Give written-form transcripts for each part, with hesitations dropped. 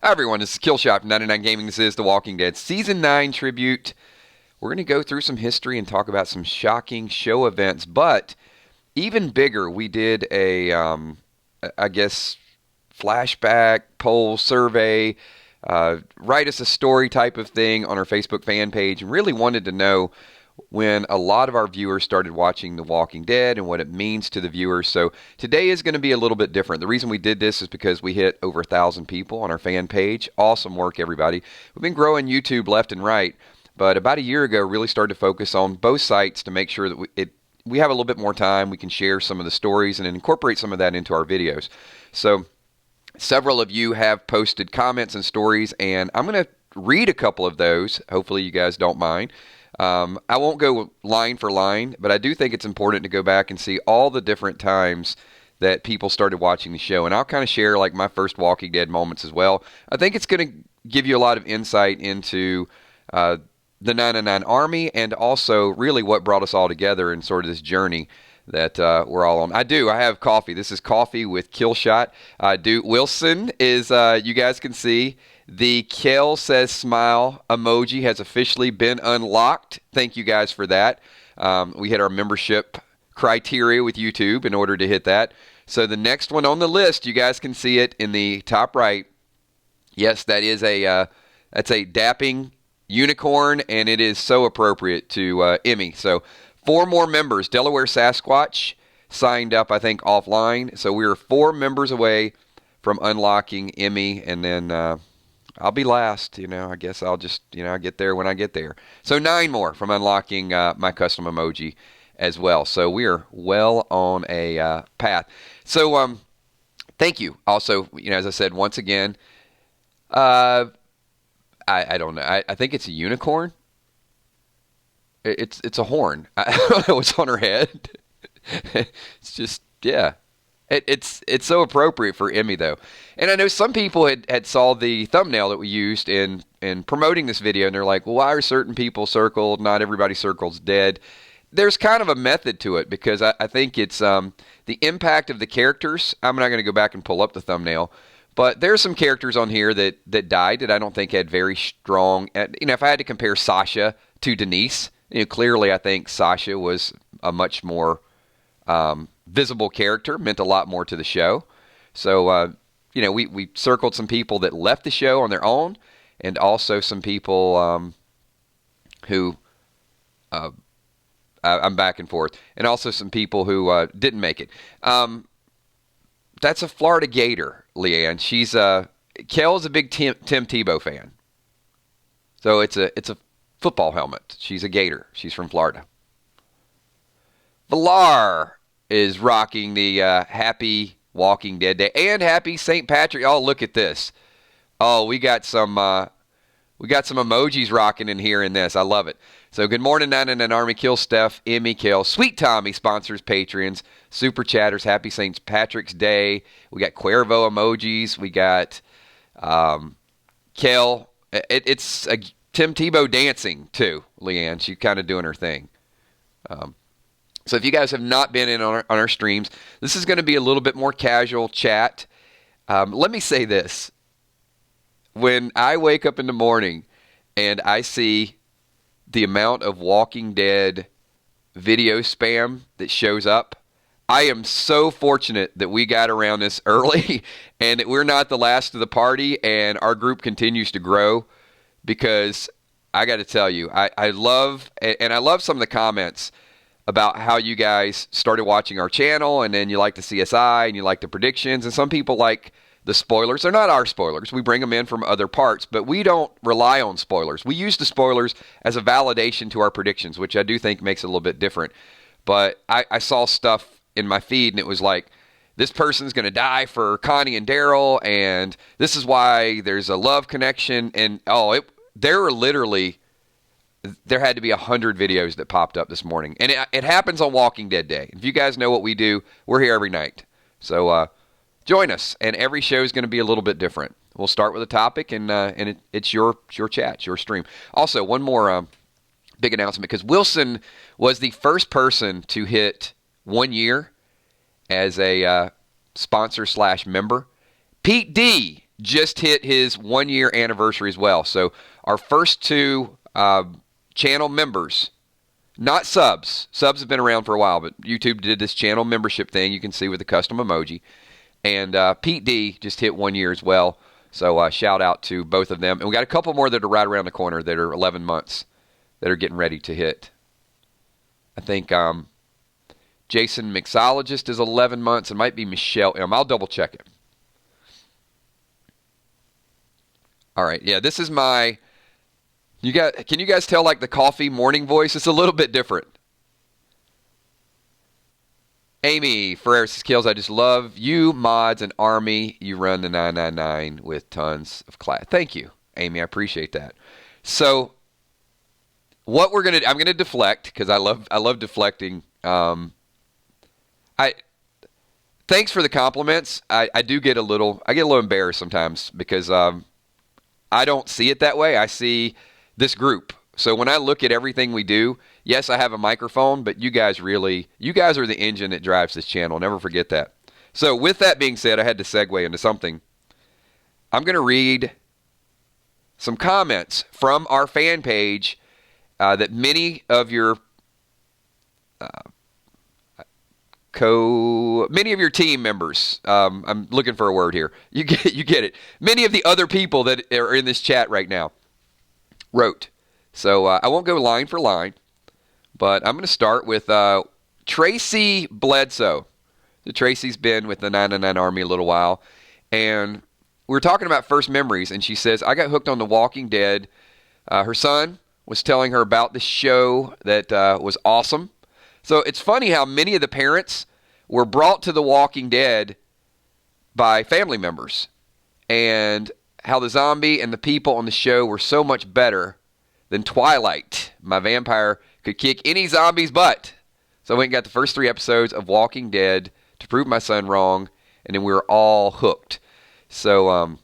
Hi everyone, this is Killshot from 99 Gaming. This is The Walking Dead Season 9 tribute. We're going to go through some history and talk about some shocking show events, but even bigger, we did I guess, flashback, poll, survey, write us a story type of thing on our Facebook fan page, and really wanted to know when a lot of our viewers started watching The Walking Dead and what it means to the viewers. So today is going to be a little bit different. The reason we did this is because we hit over 1,000 people on our fan page. Awesome work, everybody. We've been growing YouTube left and right, but about a year ago really started to focus on both sites to make sure that we have a little bit more time. We can share some of the stories and incorporate some of that into our videos. So several of you have posted comments and stories, and I'm going to read a couple of those. Hopefully you guys don't mind. I won't go line for line, but I do think it's important to go back and see all the different times that people started watching the show. And I'll kind of share like my first Walking Dead moments as well. I think it's going to give you a lot of insight into the 999 Army and also really what brought us all together in sort of this journey that we're all on. I have coffee. This is coffee with Killshot. Wilson is, you guys can see, the Kel says smile emoji has officially been unlocked. Thank you guys for that. We hit our membership criteria with YouTube in order to hit that. So the next one on the list, you guys can see it in the top right. Yes, that is that's a dapping unicorn, and it is so appropriate to Emmy. So 4 more members. Delaware Sasquatch signed up, I think, offline. So we are 4 members away from unlocking Emmy, and then I'll be last. I guess I'll just, get there when I get there. So 9 more from unlocking my custom emoji as well. So we are well on a path. So thank you. Also, as I said, once again, I don't know. I think it's a unicorn. It's a horn. I don't know what's on her head. It's just, yeah. It's so appropriate for Emmy, though. And I know some people had saw the thumbnail that we used in promoting this video, and they're like, well, why are certain people circled? Not everybody circled's dead. There's kind of a method to it, because I think it's the impact of the characters. I'm not going to go back and pull up the thumbnail, but there's some characters on here that died that I don't think had very strong... if I had to compare Sasha to Denise, clearly I think Sasha was a much more... visible character, meant a lot more to the show. So, we circled some people that left the show on their own, and also some people who, I'm back and forth, and also some people who didn't make it. That's a Florida Gator, Leanne. She's Kel's a big Tim Tebow fan. So it's a football helmet. She's a Gator. She's from Florida. Villar is rocking the happy Walking Dead Day and happy St. Patrick. Oh, look at this. Oh, we got some emojis rocking in here in this. I love it. So good morning, 99 Army. Kill Steph, Emmy, Kill. Sweet Tommy sponsors Patreons. Super Chatters, happy St. Patrick's Day. We got Cuervo emojis. We got Kel. It's Tim Tebow dancing too, Leanne. She's kind of doing her thing. So if you guys have not been in on our streams, this is going to be a little bit more casual chat. Let me say this. When I wake up in the morning and I see the amount of Walking Dead video spam that shows up, I am so fortunate that we got around this early and that we're not the last of the party, and our group continues to grow, because I got to tell you, I love some of the comments about how you guys started watching our channel, and then you like the CSI and you like the predictions, and some people like the spoilers. They're not our spoilers. We bring them in from other parts, but we don't rely on spoilers. We use the spoilers as a validation to our predictions, which I do think makes it a little bit different. But I saw stuff in my feed, and it was like, this person's going to die for Connie and Daryl, and this is why there's a love connection, and there had to be 100 videos that popped up this morning. And it happens on Walking Dead Day. If you guys know what we do, we're here every night. So join us, and every show is going to be a little bit different. We'll start with a topic, and it's your chat, it's your stream. Also, one more big announcement, because Wilson was the first person to hit 1 year as a sponsor/member. Pete D just hit his 1-year anniversary as well. So our first two channel members, not subs. Subs have been around for a while, but YouTube did this channel membership thing you can see with the custom emoji. And Pete D just hit 1 year as well. So shout out to both of them. And we got a couple more that are right around the corner that are 11 months that are getting ready to hit. I think Jason Mixologist is 11 months. It might be Michelle M. I'll double check it. All right. Yeah, this is my... Can you guys tell like the coffee morning voice? It's a little bit different. Amy Ferreira Kills, I just love you, mods, and Army. You run the 999 with tons of class. Thank you, Amy. I appreciate that. So, what we're gonna, I'm gonna deflect because I love deflecting. Thanks for the compliments. I get a little embarrassed sometimes because I don't see it that way. I see this group. So when I look at everything we do, yes, I have a microphone, but you guys are the engine that drives this channel. Never forget that. So with that being said, I had to segue into something. I'm going to read some comments from our fan page that many of your team members, I'm looking for a word here. You get it. Many of the other people that are in this chat right now wrote. So I won't go line for line, but I'm going to start with Tracy Bledsoe. So Tracy's been with the 999 Army a little while, and we were talking about first memories, and she says, I got hooked on The Walking Dead. Her son was telling her about the show that was awesome. So it's funny how many of the parents were brought to The Walking Dead by family members, and how the zombie and the people on the show were so much better than Twilight. My vampire could kick any zombie's butt. So I went and got the first 3 episodes of Walking Dead to prove my son wrong, and then we were all hooked. So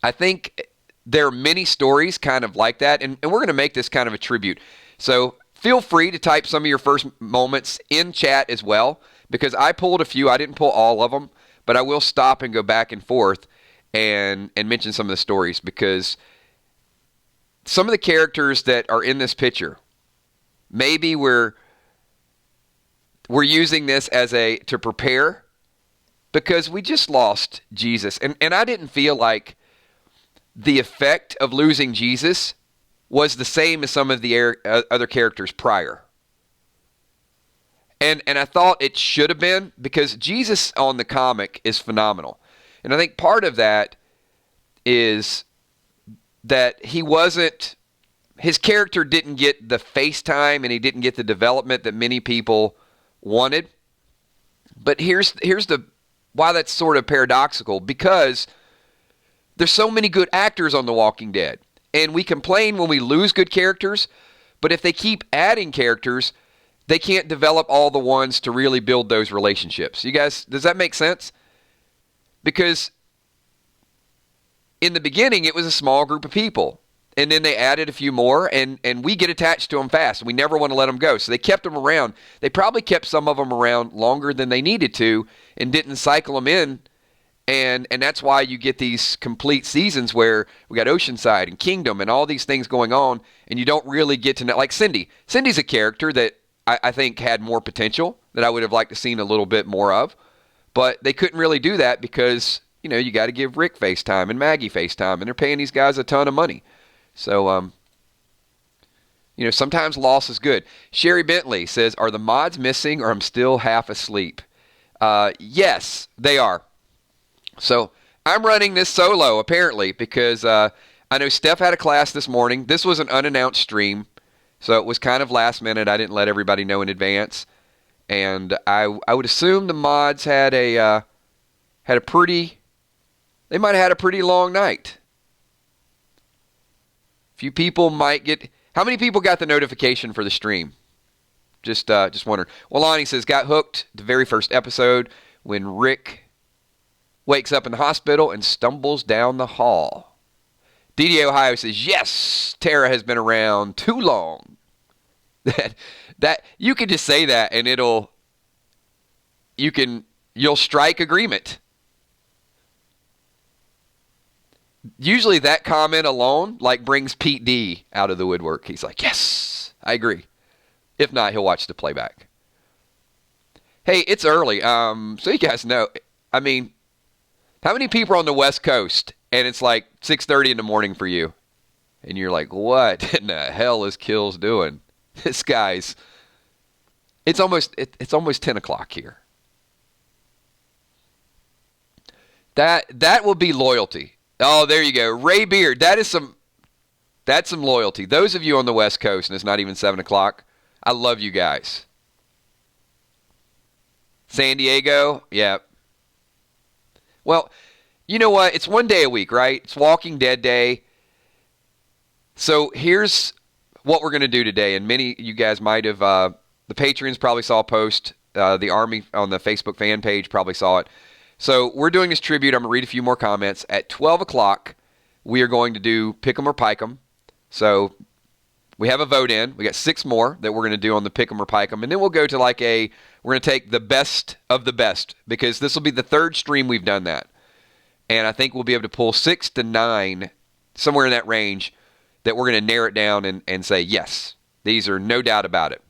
I think there are many stories kind of like that, and we're going to make this kind of a tribute. So feel free to type some of your first moments in chat as well, because I pulled a few. I didn't pull all of them, but I will stop and go back and forth and mention some of the stories, because some of the characters that are in this picture, maybe we're using this as to prepare, because we just lost Jesus. And I didn't feel like the effect of losing Jesus was the same as some of the other characters prior. And I thought it should have been, because Jesus on the comic is phenomenal. And I think part of that is that his character didn't get the face time, and he didn't get the development that many people wanted. But here's why that's sort of paradoxical, because there's so many good actors on The Walking Dead, and we complain when we lose good characters, but if they keep adding characters, they can't develop all the ones to really build those relationships. You guys, does that make sense? Because in the beginning, it was a small group of people, and then they added a few more, and we get attached to them fast. We never want to let them go, so they kept them around. They probably kept some of them around longer than they needed to and didn't cycle them in, and that's why you get these complete seasons where we got Oceanside and Kingdom and all these things going on, and you don't really get to know, like Cindy. Cindy's a character that I think had more potential that I would have liked to seen a little bit more of, but they couldn't really do that because, you know, you got to give Rick face time and Maggie face time, and they're paying these guys a ton of money. So, sometimes loss is good. Sherry Bentley says, are the mods missing, or I'm still half asleep? Yes, they are. So I'm running this solo, apparently, because I know Steph had a class this morning. This was an unannounced stream, so it was kind of last minute. I didn't let everybody know in advance. And I would assume the mods had a pretty long night. Few people might get... How many people got the notification for the stream? Just wondering. Well, Lonnie says, got hooked the very first episode when Rick wakes up in the hospital and stumbles down the hall. DD Ohio says, yes, Tara has been around too long. That you could just say that and you'll strike agreement. Usually that comment alone like brings Pete D out of the woodwork. He's like, yes, I agree. If not, he'll watch the playback. Hey, it's early. So you guys know, I mean, how many people are on the West Coast and it's like 6:30 in the morning for you? And you're like, what in the hell is Kills doing? This guy's, it's almost 10 o'clock here. That will be loyalty. Oh, there you go. Ray Beard, that's some loyalty. Those of you on the West Coast, and it's not even 7 o'clock, I love you guys. San Diego, yeah. Well, you know what? It's one day a week, right? It's Walking Dead Day. So here's what we're going to do today. And many of you guys might have, the patrons probably saw a post. The Army on the Facebook fan page probably saw it. So we're doing this tribute. I'm going to read a few more comments. At 12 o'clock, we are going to do Pick 'em or Pike 'em. So we have a vote in. We got 6 more that we're going to do on the Pick 'em or Pike 'em. And then we'll go to we're going to take the best of the best, because this will be the 3rd stream we've done that. And I think we'll be able to pull 6 to 9, somewhere in that range, that we're going to narrow it down and say, yes, these are no doubt about it.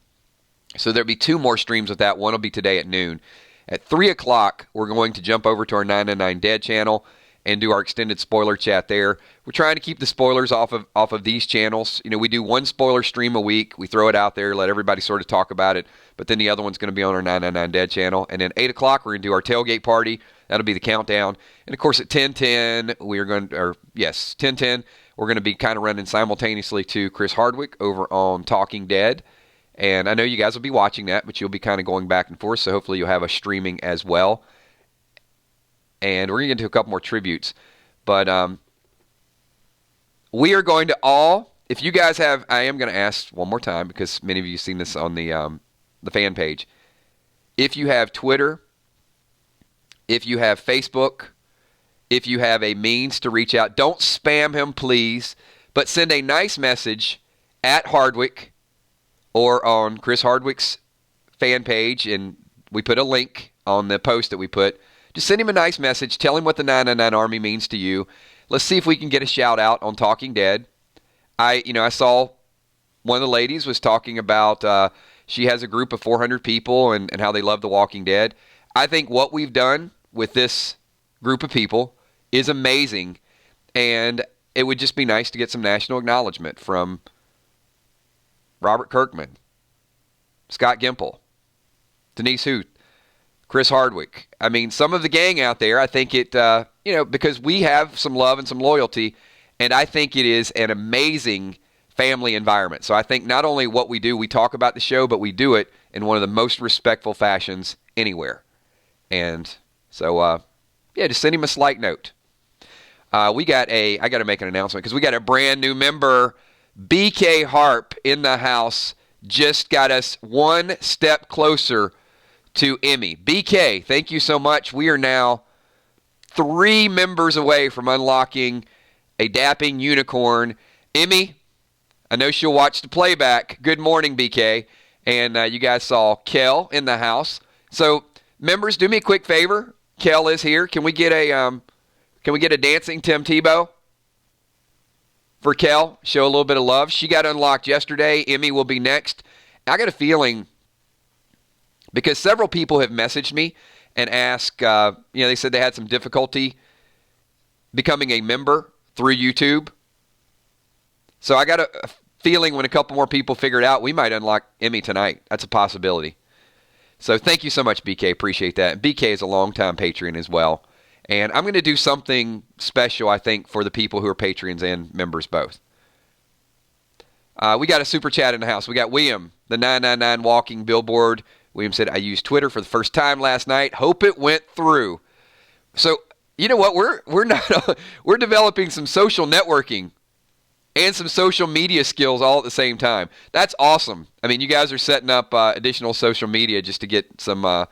So there'll be 2 more streams with that. One will be today at noon. At 3 o'clock, we're going to jump over to our 999 Dead channel and do our extended spoiler chat there. We're trying to keep the spoilers off of these channels. You know, we do 1 spoiler stream a week. We throw it out there, let everybody sort of talk about it. But then the other one's going to be on our 999 Dead channel. And then 8 o'clock, we're going to do our tailgate party. That'll be the countdown. And, of course, at 10:10, we're going to be kind of running simultaneously to Chris Hardwick over on Talking Dead. And I know you guys will be watching that, but you'll be kind of going back and forth, so hopefully you'll have us streaming as well. And we're going to get into a couple more tributes. But we are going to all, if you guys have, I am going to ask one more time, because many of you have seen this on the fan page. If you have Twitter, if you have Facebook, if you have a means to reach out, don't spam him, please, but send a nice message at Hardwick or on Chris Hardwick's fan page, and we put a link on the post that we put. Just send him a nice message. Tell him what the 999 Army means to you. Let's see if we can get a shout out on Talking Dead. I saw one of the ladies was talking about she has a group of 400 people and how they love The Walking Dead. I think what we've done with this group of people is amazing, and it would just be nice to get some national acknowledgement from Robert Kirkman, Scott Gimple, Denise Huth, Chris Hardwick. I mean, some of the gang out there, I think it, because we have some love and some loyalty, and I think it is an amazing family environment. So I think not only what we do, we talk about the show, but we do it in one of the most respectful fashions anywhere. And so, just send him a slight note. I got to make an announcement, because we got a brand new member, BK Harp, in the house. Just got us one step closer to Emmy. BK, thank you so much. We are now 3 members away from unlocking a dapping unicorn. Emmy, I know she'll watch the playback. Good morning, BK. And you guys saw Kel in the house. So, members, do me a quick favor. Kel is here. Can we get a dancing Tim Tebow for Kel? Show a little bit of love. She got unlocked yesterday. Emmy will be next. I got a feeling, because several people have messaged me and asked, they said they had some difficulty becoming a member through YouTube. So I got a feeling when a couple more people figure it out, we might unlock Emmy tonight. That's a possibility. So thank you so much, BK. Appreciate that. BK is a longtime Patreon as well. And I'm going to do something special, I think, for the people who are Patreons and members both. We got a super chat in the house. We got William, the 999 walking billboard. William said, I used Twitter for the first time last night. Hope it went through. So, you know what? We're developing some social networking and some social media skills all at the same time. That's awesome. I mean, you guys are setting up additional social media just to get some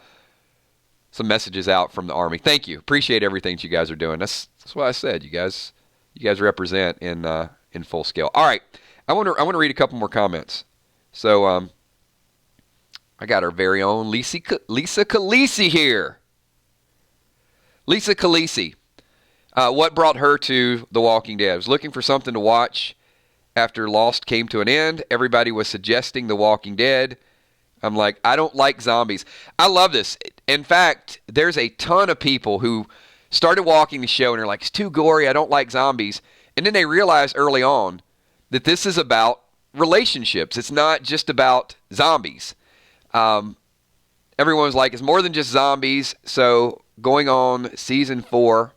messages out from the Army. Thank you. Appreciate everything that you guys are doing. That's what I said. You guys represent in full scale. All right. I want to read a couple more comments. So I got our very own Lisa Khaleesi here. Lisa Khaleesi. What brought her to The Walking Dead? I was looking for something to watch after Lost came to an end. Everybody was suggesting The Walking Dead. I'm like, I don't like zombies. I love this. In fact, there's a ton of people who started watching the show and are like, it's too gory. I don't like zombies. And then they realized early on that this is about relationships. It's not just about zombies. Everyone was like, it's more than just zombies. So going on season 4,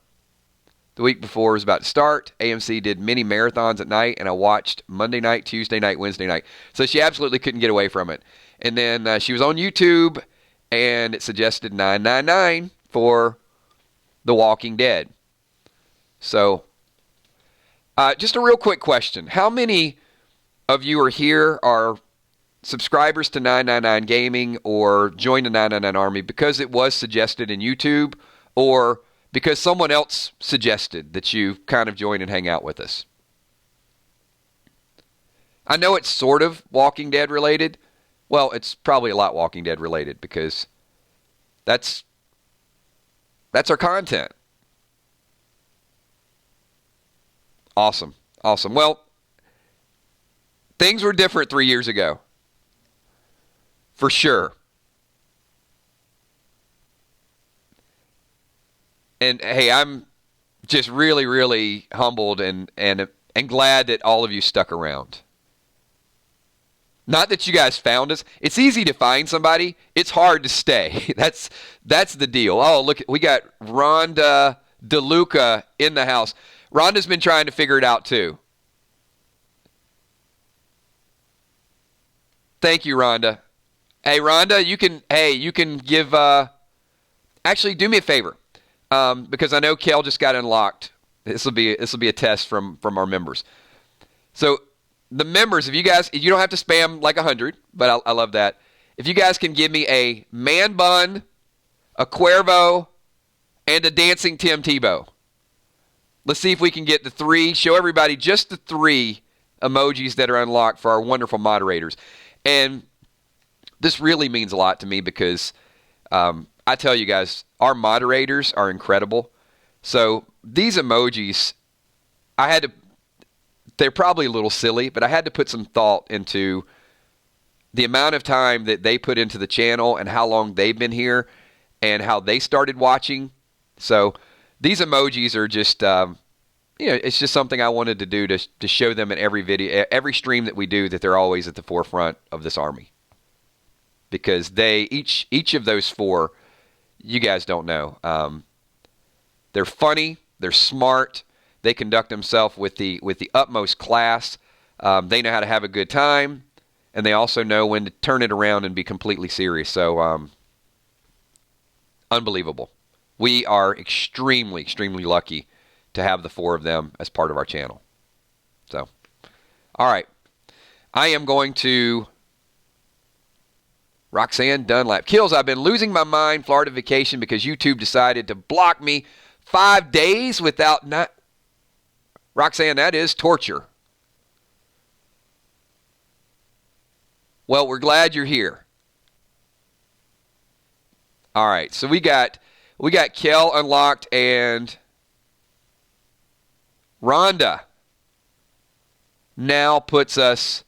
the week before was about to start. AMC did mini marathons at night, and I watched Monday night, Tuesday night, Wednesday night. So she absolutely couldn't get away from it. And then she was on YouTube, and it suggested 999 for The Walking Dead. So just a real quick question. How many of you are here are subscribers to 999 Gaming or joined the 999 Army because it was suggested in YouTube, or because someone else suggested that you kind of join and hang out with us? I know it's sort of Walking Dead related. Well, it's probably a lot Walking Dead related because that's our content. Awesome. Well, things were different 3 years ago. For sure. And hey, I'm just really, really humbled and glad that all of you stuck around. Not that you guys found us. It's easy to find somebody. It's hard to stay. That's the deal. Oh, look, we got Rhonda DeLuca in the house. Rhonda's been trying to figure it out too. Thank you, Rhonda. Hey, Rhonda, you can give. Actually, do me a favor, because I know Kel just got unlocked. This will be a test from our members. So the members, if you don't have to spam like 100, but I love that. If you guys can give me a man bun, a Cuervo, and a dancing Tim Tebow. Let's see if we can get the 3. Show everybody just the 3 emojis that are unlocked for our wonderful moderators. And this really means a lot to me because I tell you guys, our moderators are incredible. So these emojis, they're probably a little silly, but I had to put some thought into the amount of time that they put into the channel and how long they've been here and how they started watching. So these emojis are just, it's just something I wanted to do to show them in every video, every stream that we do, that they're always at the forefront of this army. Because each of those 4, you guys don't know. They're funny, they're smart, they conduct themselves with the utmost class. They know how to have a good time, and they also know when to turn it around and be completely serious. So, unbelievable. We are extremely, extremely lucky to have the 4 of them as part of our channel. So, all right. I am going to... Roxanne Dunlap. Kills, I've been losing my mind. Florida vacation because YouTube decided to block me 5 days without not... Roxanne, that is torture. Well, we're glad you're here. All right, so we got Kel unlocked, and Rhonda now puts us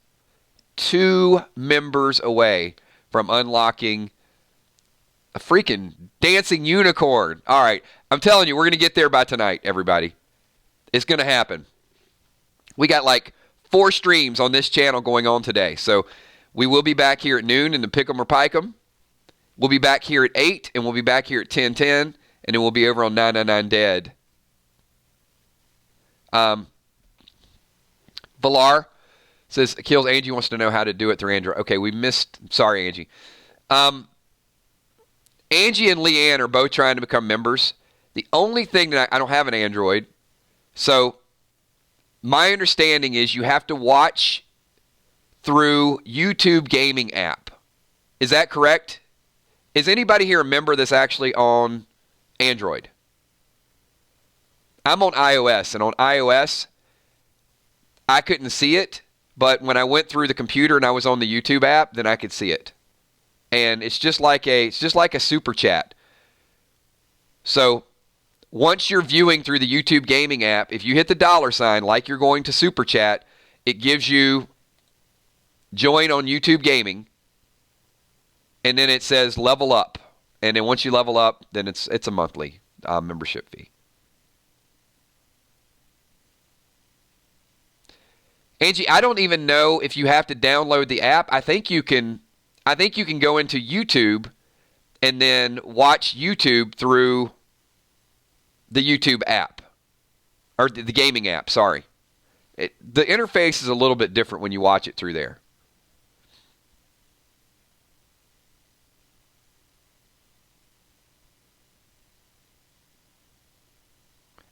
2 members away from unlocking a freaking dancing unicorn. All right, I'm telling you, we're going to get there by tonight, everybody. It's going to happen. We got like 4 streams on this channel going on today. So we will be back here at noon in the Pick'em or Pike'em. We'll be back here at 8, and we'll be back here at 10:10, and then we'll be over on 999 Dead. Valar says, Kills, Angie wants to know how to do it through Android. Okay, we missed. Sorry, Angie. Angie and Leanne are both trying to become members. The only thing that I don't have an Android. So my understanding is you have to watch through YouTube gaming app. Is that correct? Is anybody here a member that's actually on Android? I'm on iOS, and on iOS, I couldn't see it, but when I went through the computer and I was on the YouTube app, then I could see it. And it's just like a super chat. So once you're viewing through the YouTube gaming app, if you hit the $ like you're going to Super Chat, it gives you join on YouTube gaming, and then it says level up. And then once you level up, then it's a monthly membership fee. Angie, I don't even know if you have to download the app. I think you can go into YouTube and then watch YouTube through the YouTube app. Or the gaming app, sorry. The interface is a little bit different when you watch it through there.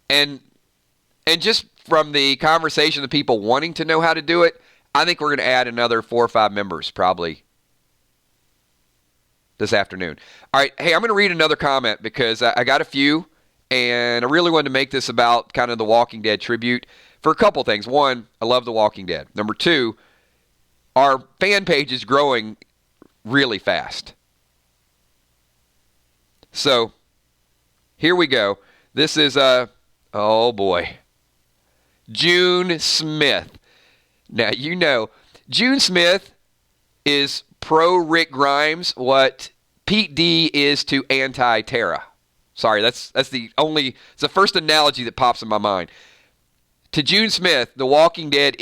And just from the conversation of people wanting to know how to do it, I think we're going to add another 4 or 5 members probably this afternoon. All right, hey, I'm going to read another comment because I got a few, and I really wanted to make this about kind of the Walking Dead tribute for a couple things. One, I love The Walking Dead. Number two, our fan page is growing really fast. So, here we go. This is, oh boy, June Smith. Now, you know, June Smith is pro Rick Grimes what Pete D is to anti-Tara. Sorry, that's the first analogy that pops in my mind. To June Smith, The Walking Dead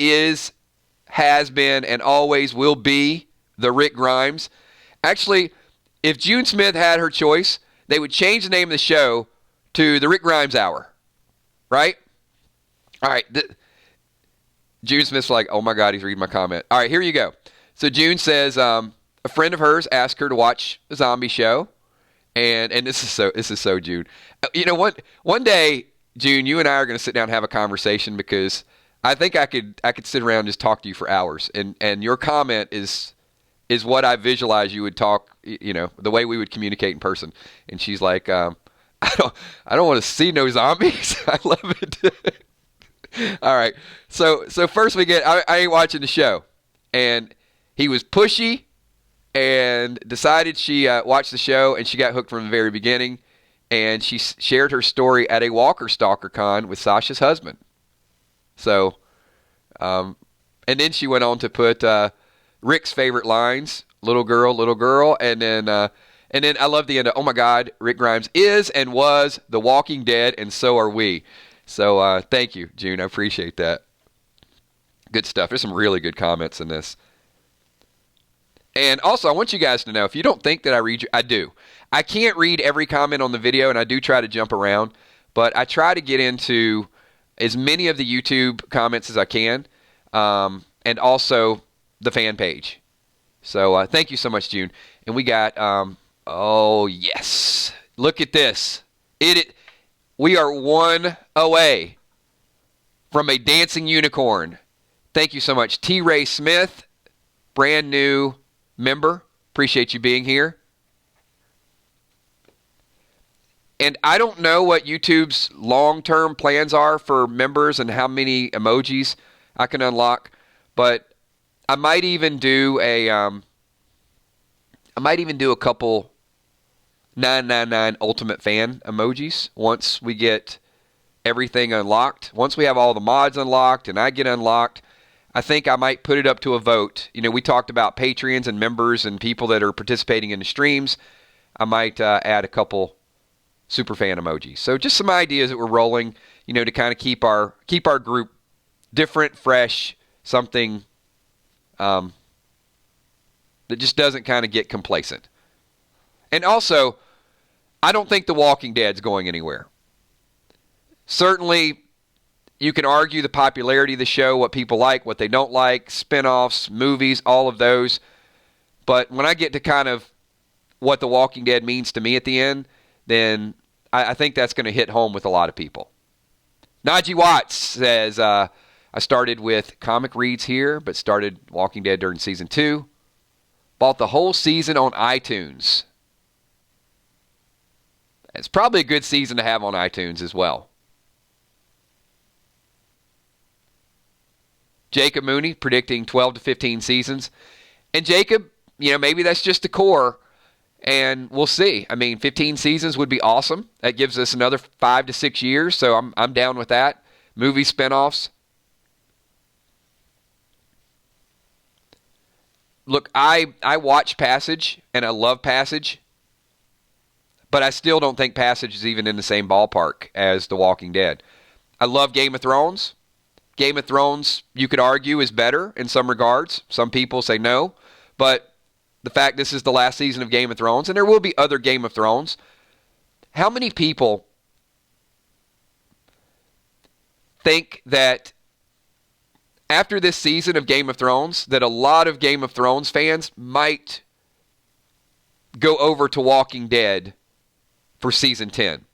has been, and always will be the Rick Grimes. Actually, if June Smith had her choice, they would change the name of the show to The Rick Grimes Hour. Right? All right. June Smith's like, oh my God, he's reading my comment. All right, here you go. So June says, a friend of hers asked her to watch a zombie show. And this is so June. You know what? One day, June, you and I are going to sit down and have a conversation because I think I could sit around and just talk to you for hours. And your comment is what I visualize you would talk, you know, the way we would communicate in person. And she's like, I don't want to see no zombies. I love it. All right. So first we get, I ain't watching the show. And he was pushy and decided she watched the show, and she got hooked from the very beginning. And she shared her story at a Walker Stalker Con with Sasha's husband. So, and then she went on to put Rick's favorite lines, little girl, and then I love the end of, oh my God, Rick Grimes is and was The Walking Dead, and so are we. So thank you, June. I appreciate that. Good stuff. There's some really good comments in this. And also, I want you guys to know, if you don't think that I read you, I do. I can't read every comment on the video, and I do try to jump around, but I try to get into as many of the YouTube comments as I can, and also the fan page. So thank you so much, June. And we got, oh yes, look at this. We are one away from a dancing unicorn. Thank you so much, T. Ray Smith, brand new member. Appreciate you being here. And I don't know what YouTube's long-term plans are for members and how many emojis I can unlock, but I might even do a couple 999 Ultimate Fan emojis once we get everything unlocked. Once we have all the mods unlocked and I get unlocked, I think I might put it up to a vote. You know, we talked about Patreons and members and people that are participating in the streams. I might add a couple super fan emojis. So just some ideas that we're rolling, you know, to kind of keep our group different, fresh, something that just doesn't kind of get complacent. And also, I don't think The Walking Dead's going anywhere. Certainly, you can argue the popularity of the show, what people like, what they don't like, spinoffs, movies, all of those. But when I get to kind of what The Walking Dead means to me at the end, then I think that's going to hit home with a lot of people. Najee Watts says, I started with comic reads here, but started Walking Dead during Season 2. Bought the whole season on iTunes. It's probably a good season to have on iTunes as well. Jacob Mooney predicting 12 to 15 seasons. And Jacob, you know, maybe that's just the core. And we'll see. I mean, 15 seasons would be awesome. That gives us another 5 to 6 years, so I'm down with that. Movie spinoffs. Look, I watch Passage, and I love Passage, but I still don't think Passage is even in the same ballpark as The Walking Dead. I love Game of Thrones. Game of Thrones, you could argue, is better in some regards. Some people say no, but the fact this is the last season of Game of Thrones, and there will be other Game of Thrones. How many people think that after this season of Game of Thrones, that a lot of Game of Thrones fans might go over to Walking Dead for season 10?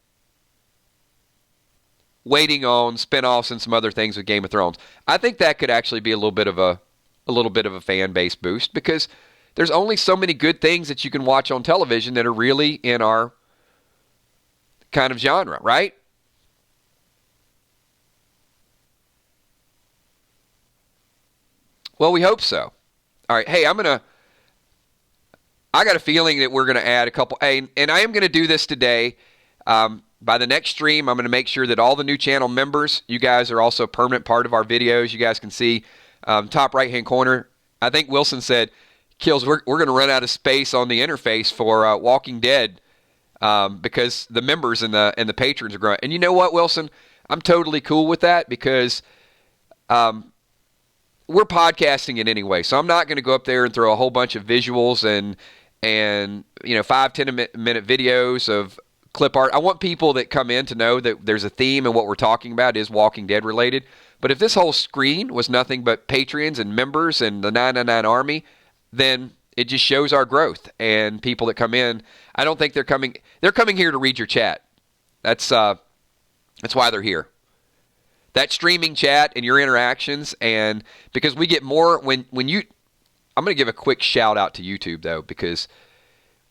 Waiting on spinoffs and some other things with Game of Thrones. I think that could actually be a little bit of a fan base boost, because there's only so many good things that you can watch on television that are really in our kind of genre, right? Well, we hope so. All right. Hey, I got a feeling that we're going to add a couple, and I am going to do this today. By the next stream, I'm going to make sure that all the new channel members, you guys are also a permanent part of our videos. You guys can see top right-hand corner. I think Wilson said, Kills, we're going to run out of space on the interface for Walking Dead because the members and the patrons are growing. And you know what, Wilson? I'm totally cool with that, because we're podcasting it anyway. So I'm not going to go up there and throw a whole bunch of visuals and 5-10 minute videos of clip art. I want people that come in to know that there's a theme, and what we're talking about is Walking Dead related. But if this whole screen was nothing but Patreons and members and the 999 Army, then it just shows our growth. And people that come in, I don't think they're coming here to read your chat. That's why they're here. That streaming chat and your interactions, and because we get more when you, I'm going to give a quick shout out to YouTube though, because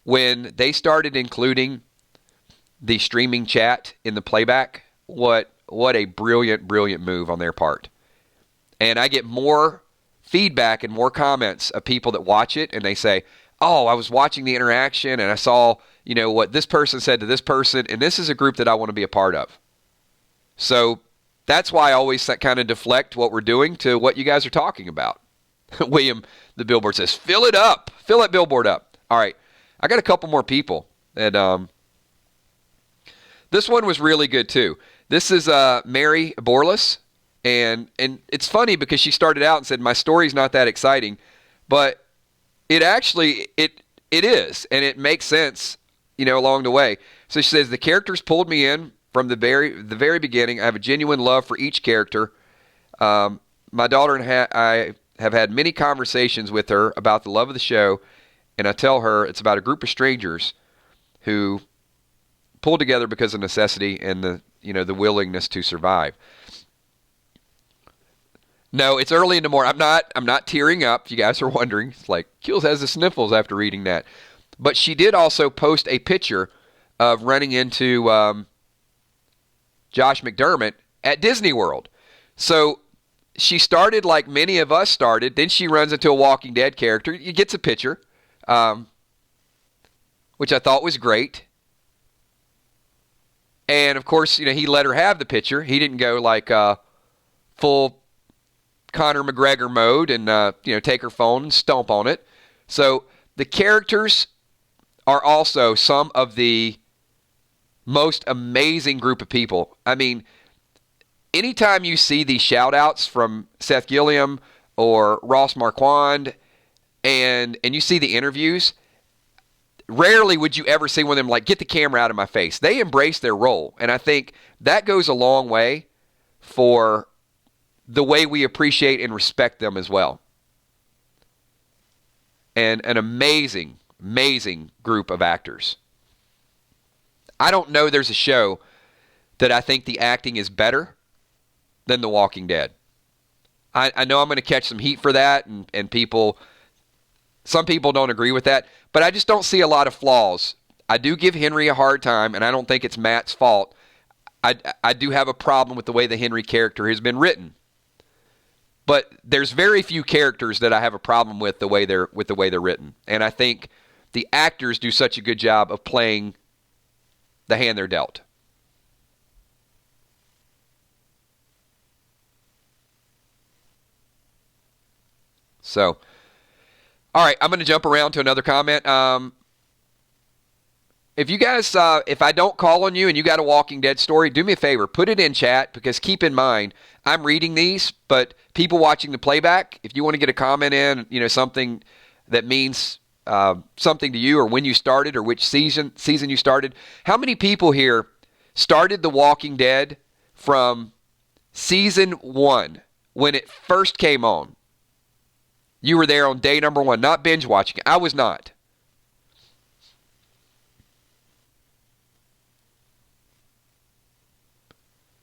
when they started including the streaming chat in the playback, what a brilliant move on their part. And I get more feedback and more comments of people that watch it, and they say, oh, I was watching the interaction and I saw, what this person said to this person, and this is a group that I want to be a part of. So that's why I always kind of deflect what we're doing to what you guys are talking about. William, the billboard says, fill it up. Fill that billboard up. All right. I got a couple more people. And this one was really good too. This is Mary Borlas. And it's funny because she started out and said, my story's not that exciting, but it actually, it is, and it makes sense, along the way. So she says, the characters pulled me in from the very beginning. I have a genuine love for each character. My daughter and I have had many conversations with her about the love of the show, and I tell her it's about a group of strangers who pulled together because of necessity and the willingness to survive. No, it's early in the morning. I'm not tearing up. If you guys are wondering, it's like Keels has the sniffles after reading that. But she did also post a picture of running into Josh McDermott at Disney World. So she started like many of us started. Then she runs into a Walking Dead character. He gets a picture, which I thought was great. And of course, he let her have the picture. He didn't go like full Conor McGregor mode and take her phone and stomp on it. So the characters are also some of the most amazing group of people. I mean, anytime you see these shout outs from Seth Gilliam or Ross Marquand and you see the interviews, rarely would you ever see one of them like, get the camera out of my face. They embrace their role. And I think that goes a long way for the way we appreciate and respect them as well. And an amazing group of actors. I don't know there's a show that I think the acting is better than The Walking Dead. I know I'm going to catch some heat for that, and some people don't agree with that, but I just don't see a lot of flaws. I do give Henry a hard time, and I don't think it's Matt's fault. I do have a problem with the way the Henry character has been written. But there's very few characters that I have a problem with the way they're written. And I think the actors do such a good job of playing the hand they're dealt. So, all right, I'm going to jump around to another comment. If you guys, if I don't call on you and you got a Walking Dead story, do me a favor, put it in chat, because keep in mind, I'm reading these, but people watching the playback, if you want to get a comment in, something that means something to you, or when you started, or which season you started. How many people here started The Walking Dead from season 1 when it first came on? You were there on day number 1, not binge watching it. I was not.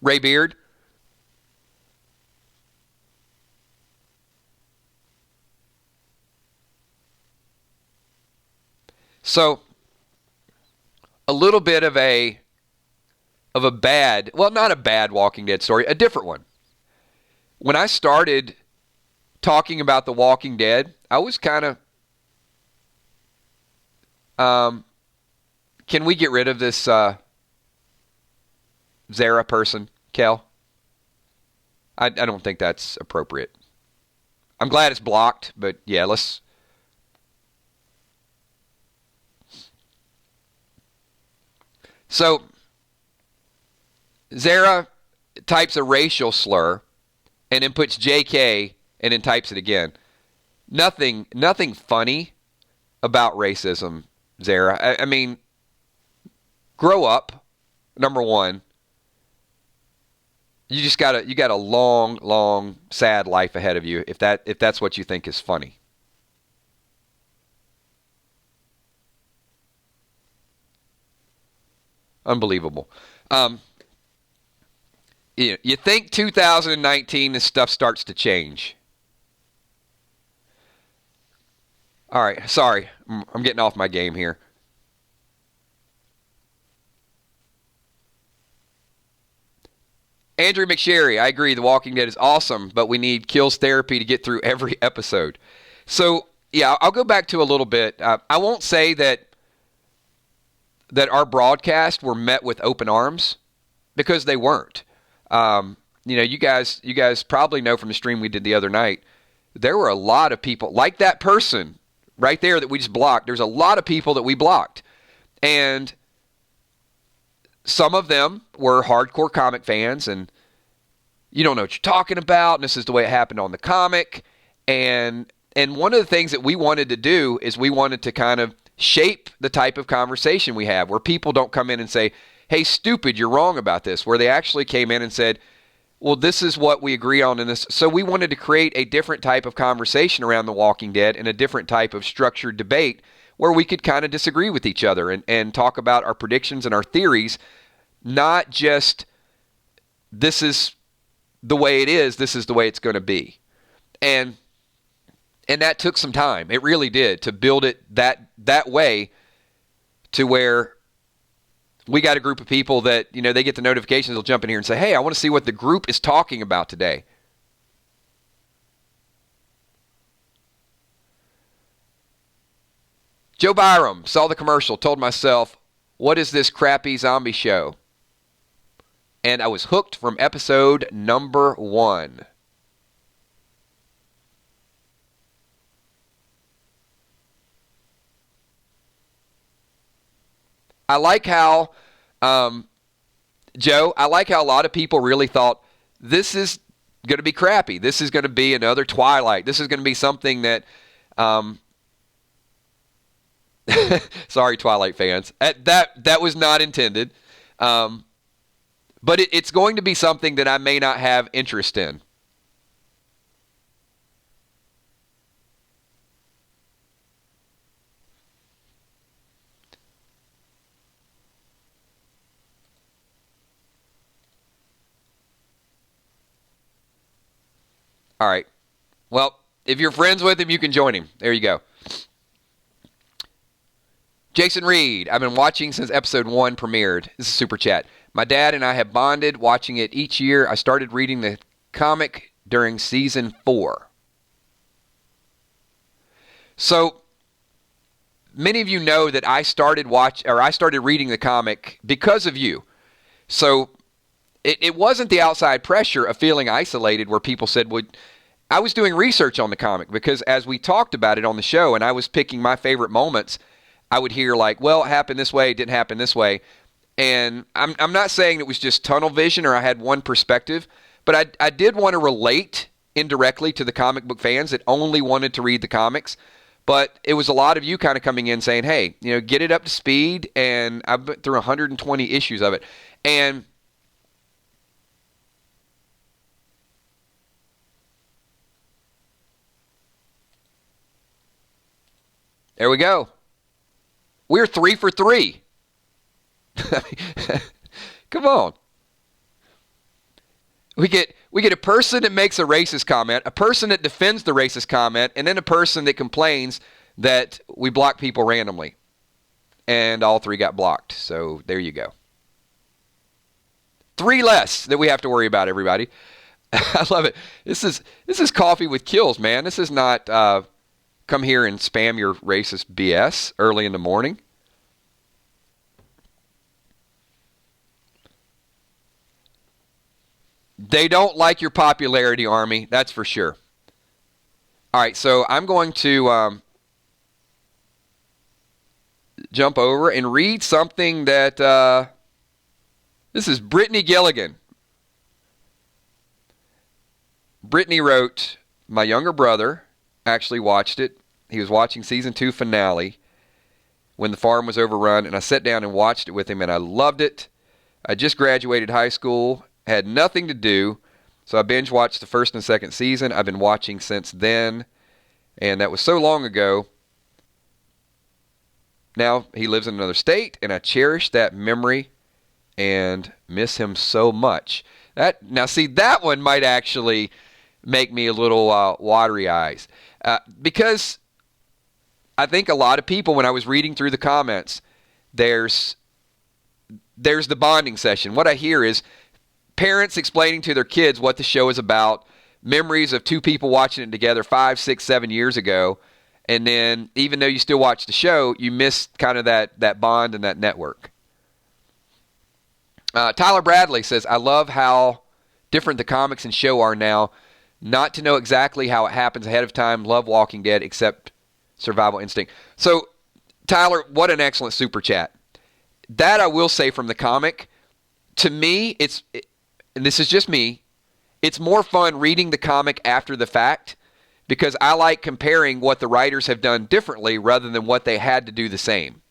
Ray Beard? So, a little bit of a bad, well, not a bad Walking Dead story, a different one. When I started talking about The Walking Dead, I was kind of, can we get rid of this Zara person, Kel? I don't think that's appropriate. I'm glad it's blocked, but yeah, let's... So, Zara types a racial slur and then puts JK and then types it again. Nothing funny about racism, Zara. I mean, grow up, number one. You got a long, sad life ahead of you if that's what you think is funny. Unbelievable. You think 2019 this stuff starts to change. All right, sorry. I'm getting off my game here. Andrew McSherry, I agree. The Walking Dead is awesome, but we need kills therapy to get through every episode. So, yeah, I'll go back to a little bit. I won't say that our broadcast were met with open arms, because they weren't. You guys probably know from the stream we did the other night, there were a lot of people, like that person right there that we just blocked. There's a lot of people that we blocked. And some of them were hardcore comic fans, and you don't know what you're talking about, and this is the way it happened on the comic. And one of the things that we wanted to do is we wanted to kind of shape the type of conversation we have, where people don't come in and say, hey, stupid, you're wrong about this, where they actually came in and said, well, this is what we agree on in this. So we wanted to create a different type of conversation around The Walking Dead, and a different type of structured debate where we could kind of disagree with each other and talk about our predictions and our theories, not just this is the way it is, this is the way it's going to be. And that took some time. It really did, to build it that way, to where we got a group of people that, they get the notifications, they'll jump in here and say, hey, I want to see what the group is talking about today. Joe Byram, saw the commercial, told myself, what is this crappy zombie show? And I was hooked from episode number 1. I like how, Joe, I like how a lot of people really thought this is going to be crappy. This is going to be another Twilight. This is going to be something that, sorry, Twilight fans, that was not intended. But it's going to be something that I may not have interest in. All right. Well, if you're friends with him, you can join him. There you go. Jason Reed, I've been watching since episode 1 premiered. This is Super Chat. My dad and I have bonded watching it each year. I started reading the comic during season 4. So, many of you know that I started reading the comic because of you. So it wasn't the outside pressure of feeling isolated where people said, I was doing research on the comic because as we talked about it on the show and I was picking my favorite moments, I would hear like, well, it happened this way, it didn't happen this way. And I'm not saying it was just tunnel vision or I had one perspective, but I did want to relate indirectly to the comic book fans that only wanted to read the comics. But it was a lot of you kind of coming in saying, hey, get it up to speed. And I've been through 120 issues of it. And there we go. We're 3 for 3. Come on. We get a person that makes a racist comment, a person that defends the racist comment, and then a person that complains that we block people randomly. And all 3 got blocked. So there you go. 3 less that we have to worry about, everybody. I love it. This is coffee with kills, man. This is not come here and spam your racist BS early in the morning. They don't like your popularity, Army. That's for sure. All right, so I'm going to jump over and read something that this is Brittany Gilligan. Brittany wrote, my younger brother actually watched it. He was watching season 2 finale when the farm was overrun, and I sat down and watched it with him, and I loved it. I just graduated high school, had nothing to do, so I binge watched the first and second season. I've been watching since then, and that was so long ago. Now he lives in another state, and I cherish that memory and miss him so much. That one might actually make me a little watery eyes. Because I think a lot of people, when I was reading through the comments, there's the bonding session. What I hear is parents explaining to their kids what the show is about, memories of 2 people watching it together 5, 6, 7 years ago, and then even though you still watch the show, you miss kind of that bond and that network. Tyler Bradley says, I love how different the comics and show are now. Not to know exactly how it happens ahead of time. Love Walking Dead, except survival instinct. So, Tyler, what an excellent super chat. That I will say from the comic, to me, and this is just me, it's more fun reading the comic after the fact because I like comparing what the writers have done differently rather than what they had to do the same.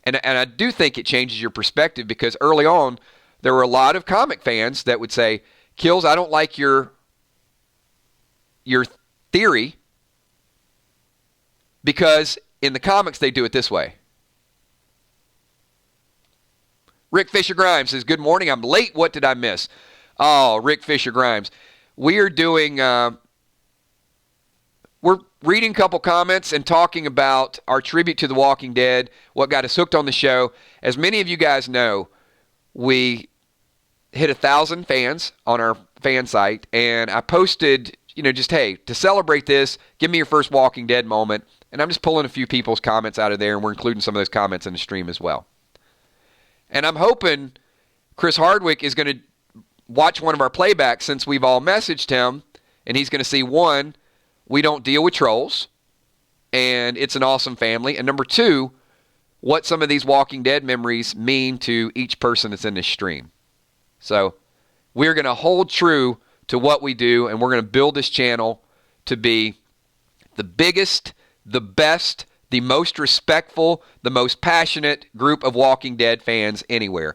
And I do think it changes your perspective because early on, there were a lot of comic fans that would say, Kills, I don't like your theory because in the comics they do it this way. Rick Fisher Grimes says, good morning, I'm late, what did I miss? Oh, Rick Fisher Grimes. We are doing, we're reading a couple comments and talking about our tribute to The Walking Dead, what got us hooked on the show. As many of you guys know, we hit 1,000 fans on our fan site, and I posted, just, hey, to celebrate this, give me your first Walking Dead moment. And I'm just pulling a few people's comments out of there, and we're including some of those comments in the stream as well. And I'm hoping Chris Hardwick is going to watch one of our playbacks since we've all messaged him, and he's going to see, 1, we don't deal with trolls, and it's an awesome family. And number 2, what some of these Walking Dead memories mean to each person that's in this stream. So we're going to hold true to what we do, and we're going to build this channel to be the biggest, the best, the most respectful, the most passionate group of Walking Dead fans anywhere.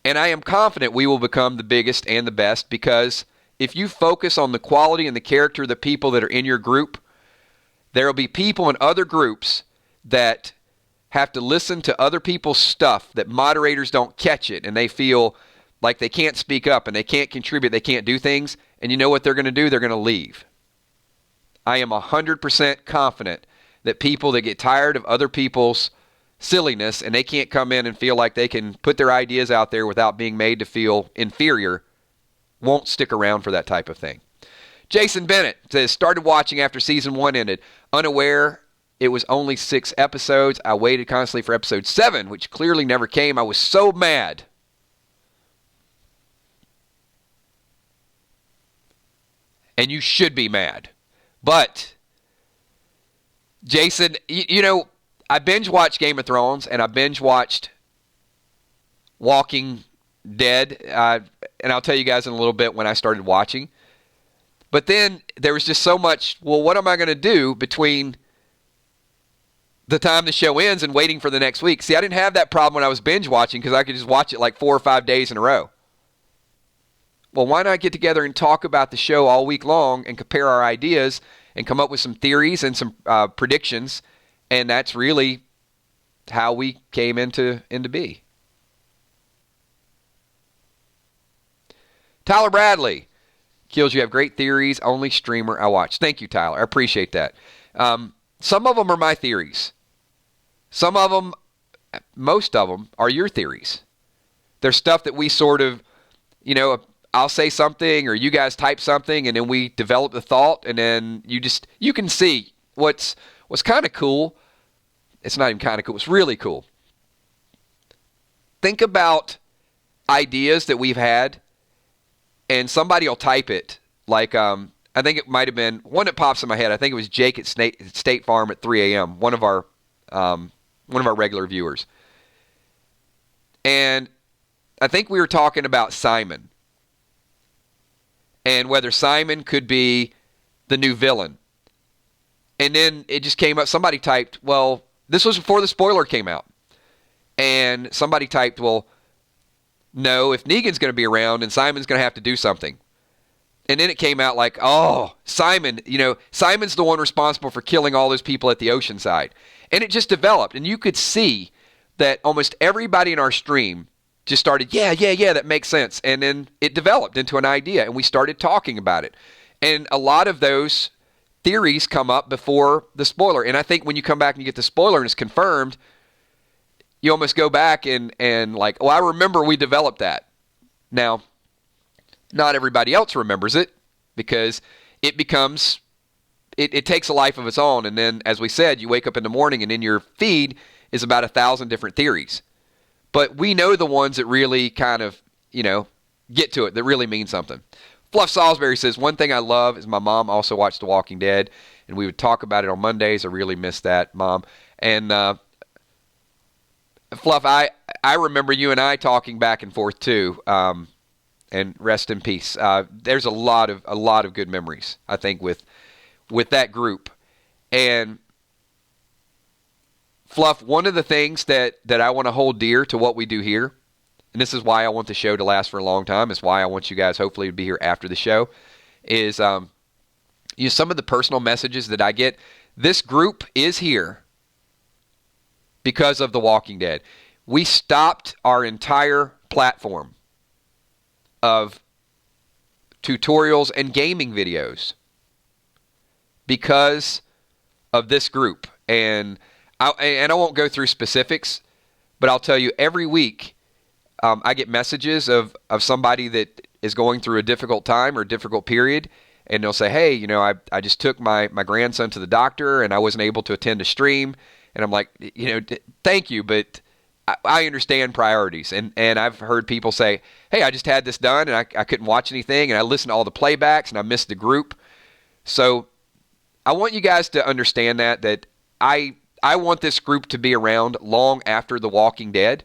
And I am confident we will become the biggest and the best because if you focus on the quality and the character of the people that are in your group, there will be people in other groups that have to listen to other people's stuff that moderators don't catch it, and they feel like they can't speak up and they can't contribute, they can't do things, and you know what they're going to do? They're going to leave. I am 100% confident that people that get tired of other people's silliness and they can't come in and feel like they can put their ideas out there without being made to feel inferior won't stick around for that type of thing. Jason Bennett says, started watching after season 1 ended, unaware it was only 6 episodes. I waited constantly for episode 7, which clearly never came. I was so mad. And you should be mad. But, Jason, you know, I binge-watched Game of Thrones, and I binge-watched Walking Dead, and I'll tell you guys in a little bit when I started watching. But then there was just so much, well, what am I going to do between the time the show ends and waiting for the next week? See, I didn't have that problem when I was binge-watching because I could just watch it like 4 or 5 days in a row. Well, why not get together and talk about the show all week long and compare our ideas and come up with some theories and some predictions? And that's really how we came into be. Tyler Bradley. Kills, you have great theories. Only streamer I watch. Thank you, Tyler. I appreciate that. Some of them are my theories. Some of them, most of them, are your theories. There's stuff that we sort of, you know, I'll say something or you guys type something and then we develop the thought and then you can see what's kind of cool. It's not even kind of cool. It's really cool. Think about ideas that we've had and somebody will type it. Like, I think it might have been one that pops in my head. I think it was Jake at State Farm at 3 a.m., one of our regular viewers. And I think we were talking about Simon. And whether Simon could be the new villain. And then it just came up, somebody typed, well, this was before the spoiler came out. And somebody typed, well, no, if Negan's going to be around and Simon's going to have to do something. And then it came out like, oh, Simon, you know, Simon's the one responsible for killing all those people at the Oceanside. And it just developed. And you could see that almost everybody in our stream just started, yeah, that makes sense. And then it developed into an idea, and we started talking about it. And a lot of those theories come up before the spoiler. And I think when you come back and you get the spoiler and it's confirmed, you almost go back and like, oh, I remember we developed that. Now, not everybody else remembers it because it becomes, it takes a life of its own. And then, as we said, you wake up in the morning and in your feed is about 1,000 different theories. But we know the ones that really kind of, you know, get to it, that really mean something. Fluff Salisbury says, one thing I love is my mom also watched The Walking Dead, and we would talk about it on Mondays. I really miss that, Mom. And Fluff, I remember you and I talking back and forth too, and rest in peace. There's a lot of good memories, I think, with that group. And Fluff, one of the things that I want to hold dear to what we do here, and this is why I want the show to last for a long time, is why I want you guys hopefully to be here after the show, is some of the personal messages that I get. This group is here because of The Walking Dead. We stopped our entire platform of tutorials and gaming videos because of this group. And I won't go through specifics, but I'll tell you every week I get messages of somebody that is going through a difficult time or a difficult period, and they'll say, hey, you know, I just took my grandson to the doctor and I wasn't able to attend a stream. And I'm like, you know, thank you, but I understand priorities. And I've heard people say, hey, I just had this done and I couldn't watch anything, and I listened to all the playbacks and I missed the group. So I want you guys to understand that I want this group to be around long after The Walking Dead.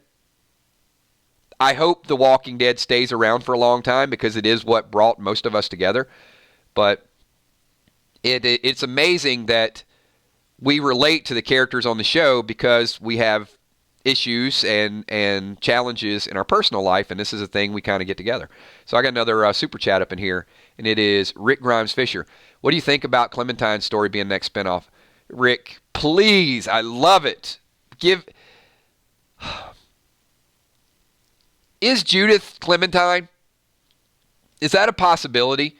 I hope The Walking Dead stays around for a long time because it is what brought most of us together. But it's amazing that we relate to the characters on the show because we have issues and challenges in our personal life, and this is a thing we kind of get together. So I got another super chat up in here, and it is Rick Grimes Fisher. What do you think about Clementine's story being the next spinoff? Rick, please, I love it. Is Judith Clementine? Is that a possibility?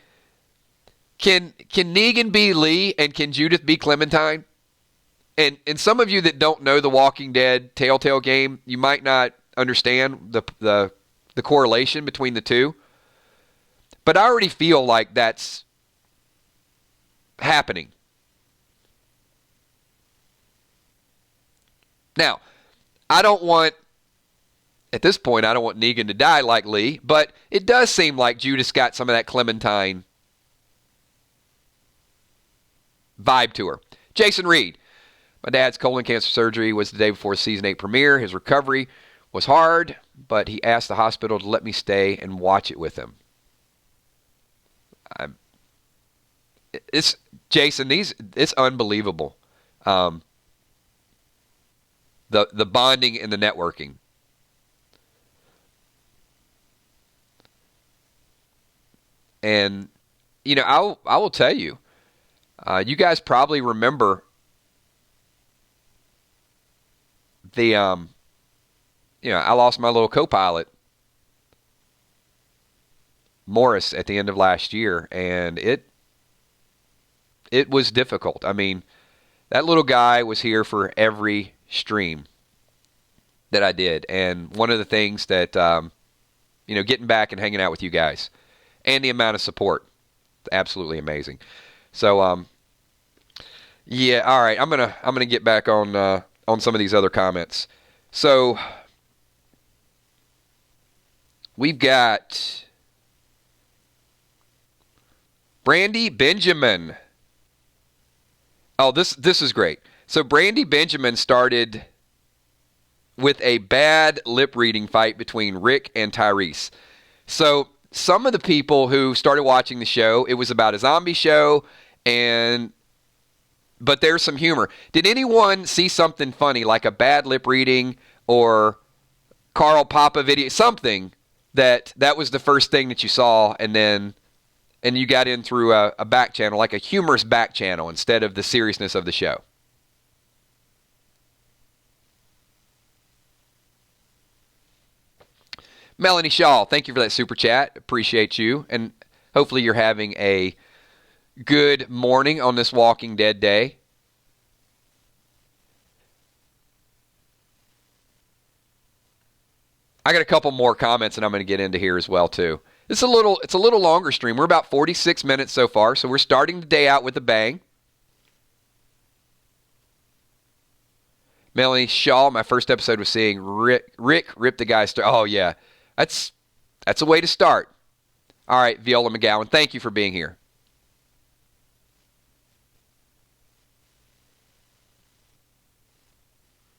Can Negan be Lee and can Judith be Clementine? And some of you that don't know the Walking Dead Telltale game, you might not understand the correlation between the two. But I already feel like that's happening. Now, I don't want, at this point, I don't want Negan to die like Lee, but it does seem like Judas got some of that Clementine vibe to her. Jason Reed. My dad's colon cancer surgery was the day before season 8 premiere. His recovery was hard, but he asked the hospital to let me stay and watch it with him. It's Jason. It's unbelievable. The bonding and the networking. And I will tell you, you guys probably remember the I lost my little co-pilot Morris at the end of last year, and it was difficult. I mean, that little guy was here for every stream that I did, and one of the things that getting back and hanging out with you guys, and the amount of support, absolutely amazing. So yeah, all right, I'm gonna get back on some of these other comments. So we've got Brandy Benjamin. Oh, this is great. So Brandy Benjamin started with a bad lip reading fight between Rick and Tyrese. So some of the people who started watching the show, it was about a zombie show, but there's some humor. Did anyone see something funny, like a bad lip reading or Carl Papa video, something that was the first thing that you saw, and you got in through a back channel, like a humorous back channel, instead of the seriousness of the show? Melanie Shaw, thank you for that super chat. Appreciate you. And hopefully you're having a good morning on this Walking Dead day. I got a couple more comments that I'm going to get into here as well too. It's a little longer stream. We're about 46 minutes so far, so we're starting the day out with a bang. Melanie Shaw, my first episode was seeing Rick rip the guy's throat. Oh yeah. That's a way to start. All right, Viola McGowan, thank you for being here.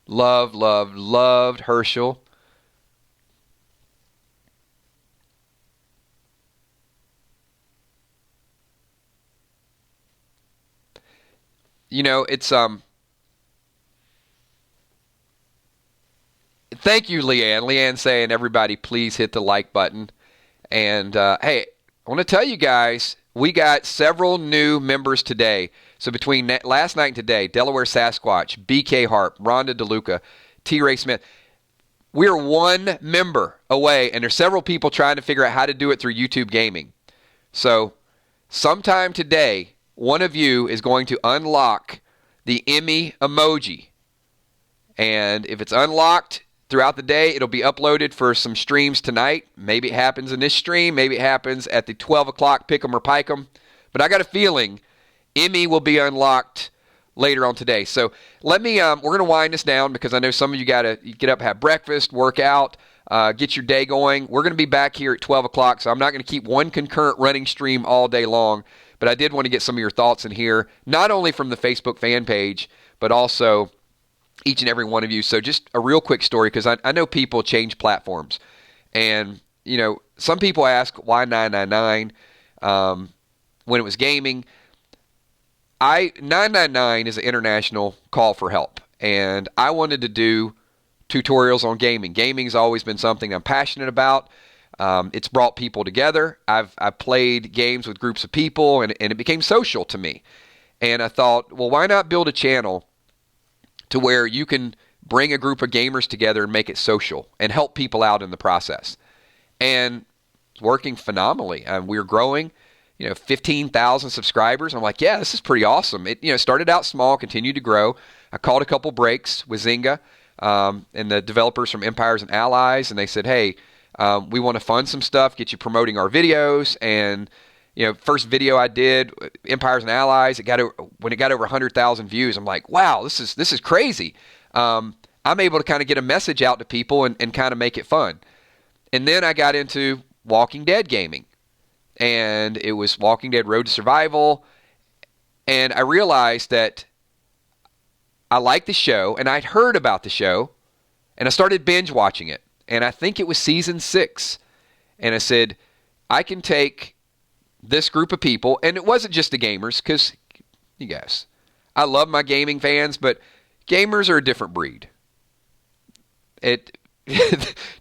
Loved Herschel. It's thank you, Leanne. Leanne saying, everybody, please hit the like button. And, hey, I want to tell you guys, we got several new members today. So between last night and today, Delaware Sasquatch, BK Harp, Rhonda DeLuca, T-Ray Smith, we're one member away, and there's several people trying to figure out how to do it through YouTube Gaming. So sometime today, one of you is going to unlock the Emmy emoji. And if it's unlocked throughout the day, it'll be uploaded for some streams tonight. Maybe it happens in this stream. Maybe it happens at the 12 o'clock Pick'em or Pike'em. But I got a feeling Emmy will be unlocked later on today. So let me, we're going to wind this down because I know some of you got to get up, have breakfast, work out, get your day going. We're going to be back here at 12 o'clock, so I'm not going to keep one concurrent running stream all day long. But I did want to get some of your thoughts in here, not only from the Facebook fan page, but also each and every one of you. So just a real quick story, because I know people change platforms. And, some people ask, why 999 when it was gaming? 999 is an international call for help. And I wanted to do tutorials on gaming. Gaming's always been something I'm passionate about. It's brought people together. I've played games with groups of people, and it became social to me. And I thought, well, why not build a channel to where you can bring a group of gamers together and make it social and help people out in the process? And it's working phenomenally. We're growing, 15,000 subscribers. I'm like, yeah, this is pretty awesome. It started out small, continued to grow. I called a couple breaks with Zynga and the developers from Empires and Allies, and they said, hey, we want to fund some stuff, get you promoting our videos. And first video I did, Empires and Allies, when it got over 100,000 views, I'm like, wow, this is crazy. I'm able to kind of get a message out to people and kind of make it fun. And then I got into Walking Dead gaming. And it was Walking Dead Road to Survival. And I realized that I liked the show, and I'd heard about the show, and I started binge watching it. And I think it was season 6. And I said, I can take this group of people, and it wasn't just the gamers, because, you guys, I love my gaming fans, but gamers are a different breed.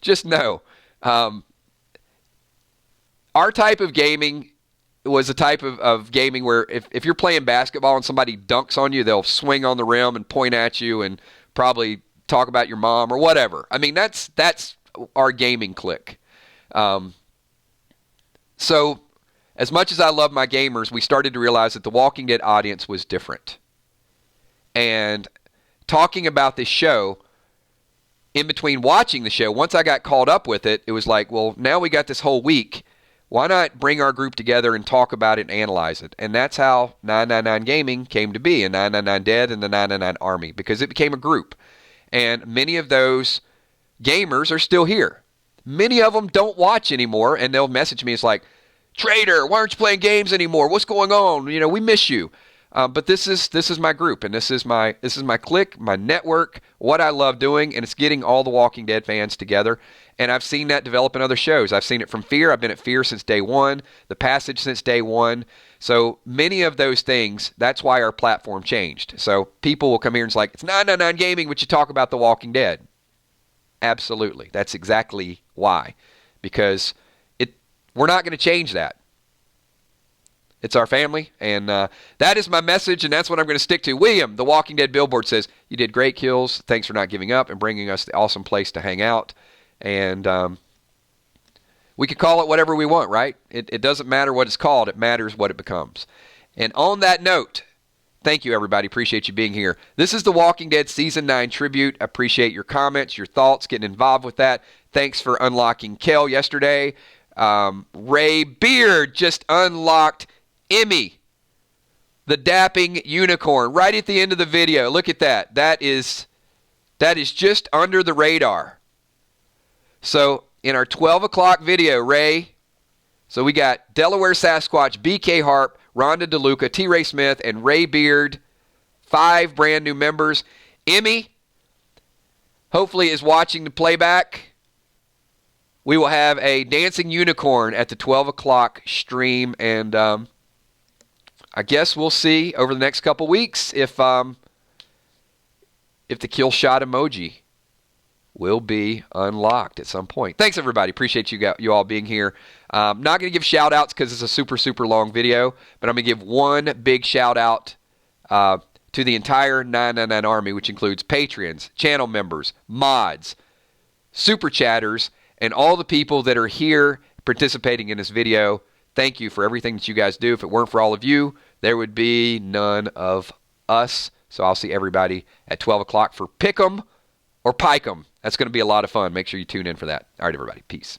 Just know. Our type of gaming was a type of gaming where if you're playing basketball and somebody dunks on you, they'll swing on the rim and point at you and probably talk about your mom or whatever. I mean, that's our gaming clique. So as much as I love my gamers, we started to realize that the Walking Dead audience was different. And talking about this show, in between watching the show, once I got caught up with it, it was like, well, now we got this whole week. Why not bring our group together and talk about it and analyze it? And that's how 999 Gaming came to be, and 999 Dead and the 999 Army, because it became a group. And many of those gamers are still here. Many of them don't watch anymore, and they'll message me. It's like, Trader, why aren't you playing games anymore? What's going on? We miss you. But this is my group, and this is my clique, my network, what I love doing, and it's getting all the Walking Dead fans together. And I've seen that develop in other shows. I've seen it from Fear. I've been at Fear since day one, The Passage since day one. So many of those things, that's why our platform changed. So people will come here and it's like, it's 999 Gaming, but you talk about The Walking Dead. Absolutely. That's exactly why. Because we're not going to change that. It's our family, and that is my message, and that's what I'm going to stick to. William, The Walking Dead Billboard, says, you did great, Kills. Thanks for not giving up and bringing us the awesome place to hang out. And we could call it whatever we want, right? It doesn't matter what it's called. It matters what it becomes. And on that note, thank you, everybody. Appreciate you being here. This is The Walking Dead Season 9 Tribute. Appreciate your comments, your thoughts, getting involved with that. Thanks for unlocking Kel yesterday. Ray Beard just unlocked Emmy, the dapping unicorn, right at the end of the video. Look at that. That is just under the radar. So in our 12 o'clock video, Ray, so we got Delaware Sasquatch, BK Harp, Rhonda DeLuca, T. Ray Smith, and Ray Beard, 5 brand new members. Emmy, hopefully, is watching the playback. We will have a dancing unicorn at the 12 o'clock stream, and I guess we'll see over the next couple weeks if the kill shot emoji will be unlocked at some point. Thanks, everybody. Appreciate you all being here. Not going to give shout-outs because it's a super, super long video, but I'm going to give one big shout-out to the entire 999 Army, which includes Patreons, channel members, mods, super chatters, and all the people that are here participating in this video. Thank you for everything that you guys do. If it weren't for all of you, there would be none of us. So I'll see everybody at 12 o'clock for Pick'em or Pike'em. That's going to be a lot of fun. Make sure you tune in for that. All right, everybody. Peace.